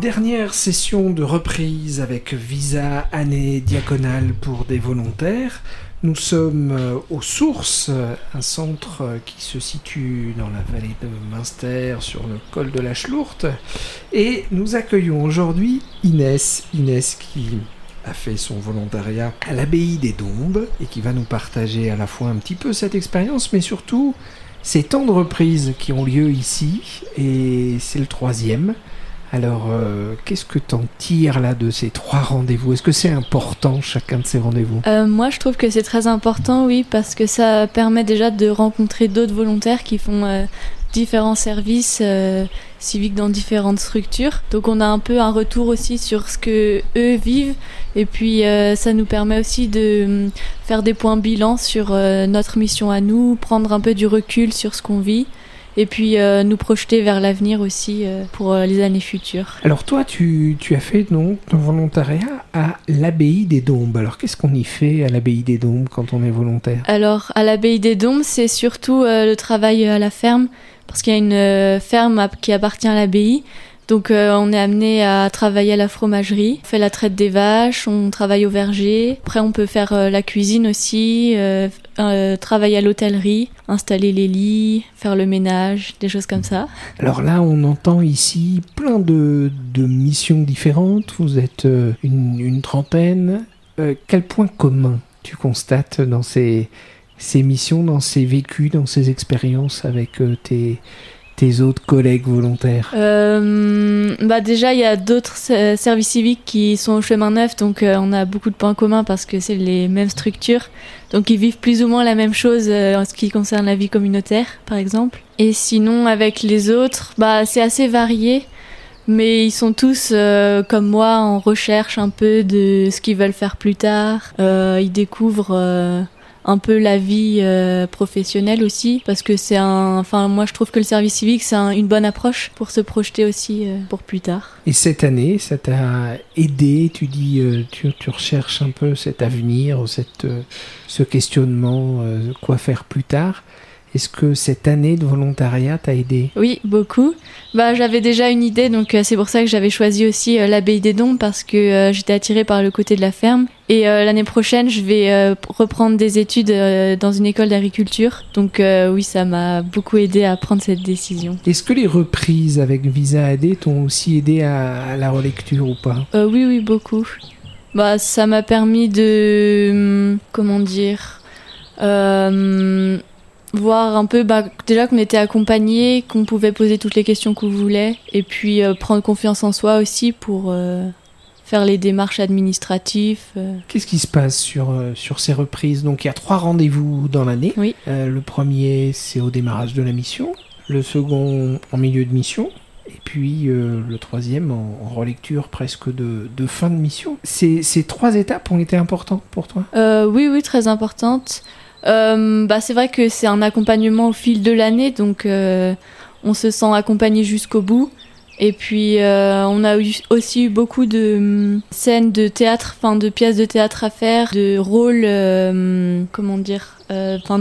Dernière session de reprise avec visa année diaconale pour des volontaires. Nous sommes aux Sources, un centre qui se situe dans la vallée de Münster, sur le col de la Schlourte. Et nous accueillons aujourd'hui Inès qui a fait son volontariat à l'abbaye des Dombes et qui va nous partager à la fois un petit peu cette expérience, mais surtout ces temps de reprise qui ont lieu ici. Et c'est le 3e. Alors, qu'est-ce que t'en tires là de ces 3 rendez-vous ? Est-ce que c'est important chacun de ces rendez-vous ? Moi, je trouve que c'est très important, oui, parce que ça permet déjà de rencontrer d'autres volontaires qui font différents services civiques dans différentes structures. Donc, on a un peu un retour aussi sur ce que eux vivent, et puis ça nous permet aussi de faire des points bilans sur notre mission à nous, prendre un peu du recul sur ce qu'on vit. Et puis nous projeter vers l'avenir aussi pour les années futures. Alors toi, tu as fait donc ton volontariat à l'abbaye des Dombes. Alors qu'est-ce qu'on y fait à l'abbaye des Dombes quand on est volontaire ? Alors à l'abbaye des Dombes, c'est surtout le travail à la ferme, parce qu'il y a une ferme qui appartient à l'abbaye. Donc on est amené à travailler à la fromagerie, on fait la traite des vaches, on travaille au verger. Après on peut faire la cuisine aussi, travailler à l'hôtellerie, installer les lits, faire le ménage, des choses comme ça. Alors là on entend ici plein de missions différentes, vous êtes une trentaine. Quel point commun tu constates dans ces missions, dans ces vécus, dans ces expériences avec tes autres collègues volontaires ? Déjà, il y a d'autres services civiques qui sont au Chemin Neuf, donc on a beaucoup de points communs parce que c'est les mêmes structures. Donc ils vivent plus ou moins la même chose en ce qui concerne la vie communautaire, par exemple. Et sinon, avec les autres, c'est assez varié, mais ils sont tous, comme moi, en recherche un peu de ce qu'ils veulent faire plus tard. Ils découvrent un peu la vie professionnelle aussi, parce que moi je trouve que le service civique c'est une bonne approche pour se projeter aussi pour plus tard. Et cette année, ça t'a aidé, tu dis, tu recherches un peu cet avenir, ce questionnement, quoi faire plus tard. Est-ce que cette année de volontariat t'a aidé ? Oui, beaucoup. J'avais déjà une idée, donc c'est pour ça que j'avais choisi aussi l'abbaye des Dombes, parce que j'étais attirée par le côté de la ferme. Et l'année prochaine, je vais reprendre des études dans une école d'agriculture. Donc oui, ça m'a beaucoup aidé à prendre cette décision. Est-ce que les reprises avec Visa AD t'ont aussi aidé à la relecture ou pas ? Oui, beaucoup. Ça m'a permis de... voir un peu déjà qu'on était accompagnés, qu'on pouvait poser toutes les questions qu'on voulait, et puis prendre confiance en soi aussi pour faire les démarches administratives. Qu'est-ce qui se passe sur ces reprises ? Donc il y a 3 rendez-vous dans l'année. Oui. Le premier, c'est au démarrage de la mission, le second en milieu de mission, et puis le 3e en relecture presque de fin de mission. Ces 3 étapes ont été importantes pour toi ? Oui, très importantes. C'est vrai que c'est un accompagnement au fil de l'année, donc on se sent accompagné jusqu'au bout. Et puis on a aussi eu beaucoup de scènes de théâtre, de pièces de théâtre à faire, de rôles, de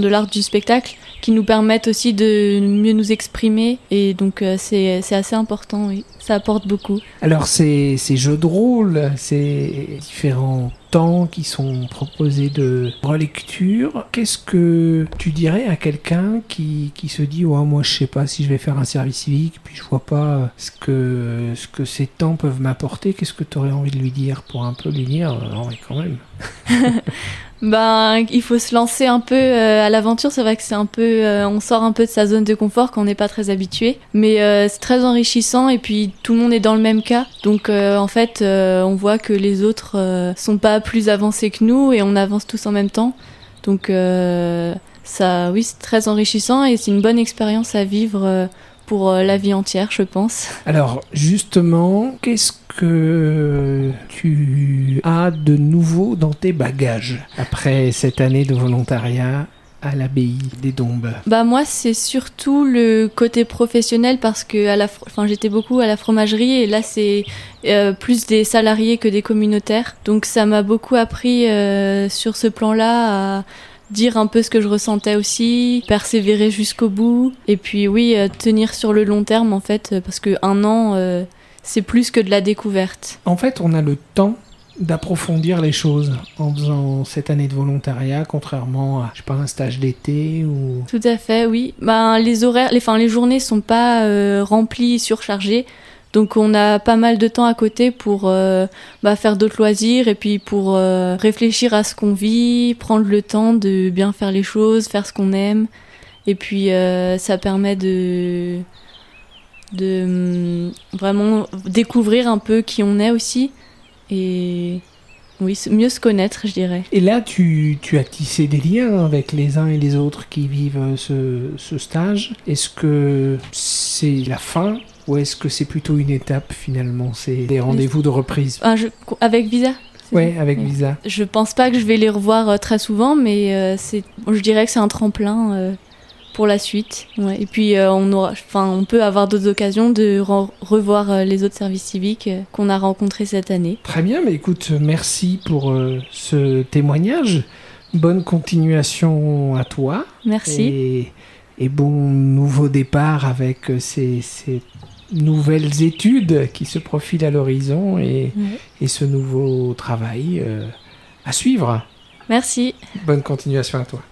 l'art du spectacle, qui nous permettent aussi de mieux nous exprimer. Et donc c'est assez important, oui. Ça apporte beaucoup. Alors ces jeux de rôle, ces différents temps qui sont proposés de relecture, qu'est-ce que tu dirais à quelqu'un qui se dit moi je sais pas si je vais faire un service civique, puis je vois pas ce que ces temps peuvent m'apporter. Qu'est-ce que tu aurais envie de lui dire pour un peu lui dire non mais quand même il faut se lancer un peu à l'aventure. C'est vrai que c'est un peu on sort un peu de sa zone de confort quand on n'est pas très habitué, mais c'est très enrichissant, et puis tout le monde est dans le même cas, donc on voit que les autres sont pas plus avancés que nous, et on avance tous en même temps, donc c'est très enrichissant, et c'est une bonne expérience à vivre pour la vie entière, je pense. Alors justement, qu'est-ce que tu as de nouveau dans tes bagages après cette année de volontariat à l'abbaye des Dombes ? Moi, c'est surtout le côté professionnel, parce que j'étais beaucoup à la fromagerie, et là c'est plus des salariés que des communautaires, donc ça m'a beaucoup appris sur ce plan-là à dire un peu ce que je ressentais aussi, persévérer jusqu'au bout, et puis tenir sur le long terme en fait, parce que 1 an c'est plus que de la découverte. En fait, on a le temps d'approfondir les choses en faisant cette année de volontariat, contrairement à, je sais pas, un stage d'été ou... Tout à fait, oui. Les horaires, les journées sont pas remplies, surchargées. Donc on a pas mal de temps à côté pour faire d'autres loisirs et puis pour réfléchir à ce qu'on vit, prendre le temps de bien faire les choses, faire ce qu'on aime. Et puis ça permet de vraiment découvrir un peu qui on est aussi. Et oui, mieux se connaître, je dirais. Et là, tu as tissé des liens avec les uns et les autres qui vivent ce stage. Est-ce que c'est la fin ou est-ce que c'est plutôt une étape finalement? C'est des rendez-vous de reprise? Avec Visa? Oui, avec Visa. Je pense pas que je vais les revoir très souvent, mais je dirais que c'est un tremplin pour la suite. Ouais. Et puis on peut avoir d'autres occasions de revoir les autres services civiques qu'on a rencontrés cette année. Très bien, mais écoute, merci pour ce témoignage. Bonne continuation à toi. Merci. Et bon nouveau départ avec ces nouvelles études qui se profilent à l'horizon et ce nouveau travail à suivre. Merci. Bonne continuation à toi.